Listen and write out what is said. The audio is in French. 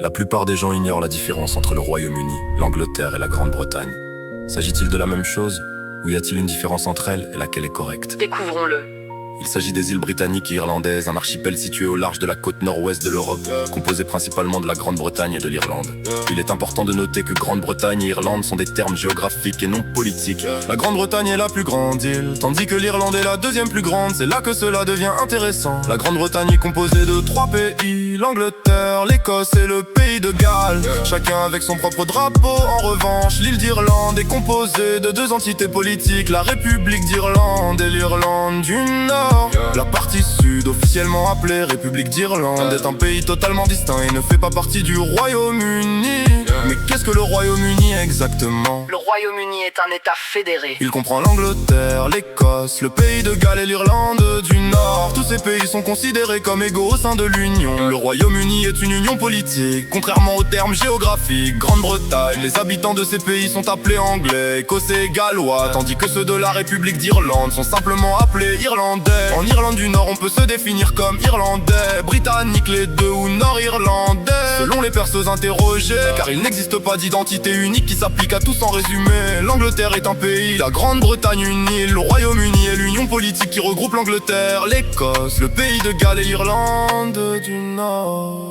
La plupart des gens ignorent la différence entre le Royaume-Uni, l'Angleterre et la Grande-Bretagne. S'agit-il de la même chose? Ou y a-t-il une différence entre elles et laquelle est correcte? Découvrons-le. Il s'agit des îles britanniques et irlandaises, un archipel situé au large de la côte nord-ouest de l'Europe, composé principalement de la Grande-Bretagne et de l'Irlande. Il est important de noter que Grande-Bretagne et Irlande sont des termes géographiques et non politiques. La Grande-Bretagne est la plus grande île, tandis que l'Irlande est la deuxième plus grande, c'est là que cela devient intéressant. La Grande-Bretagne est composée de 3 pays, l'Angleterre, l'Écosse et le pays de Galles, chacun avec son propre drapeau. En revanche, l'île d'Irlande est composée de 2 entités politiques, la République d'Irlande et l'Irlande du Nord. La partie sud, officiellement appelée République d'Irlande, est un pays totalement distinct et ne fait pas partie du Royaume-Uni. Mais qu'est-ce que le Royaume-Uni exactement? Le Royaume-Uni est un État fédéré. Il comprend l'Angleterre, l'Écosse, le pays de Galles et l'Irlande du Nord. Tous ces pays sont considérés comme égaux au sein de l'Union. Le Royaume-Uni est une union politique, contrairement aux termes géographiques. Grande-Bretagne, les habitants de ces pays sont appelés anglais, écossais et gallois, tandis que ceux de la République d'Irlande sont simplement appelés irlandais. En Irlande du Nord, on peut se définir comme irlandais, britannique les deux ou nord-irlandais, selon les personnes interrogées, car il n'existe pas d'identité unique qui s'applique à tous en résumé. L'Angleterre est un pays, la Grande-Bretagne une île, le Royaume-Uni est l'union politique qui regroupe l'Angleterre, l'Écosse, le pays de Galles et l'Irlande du Nord.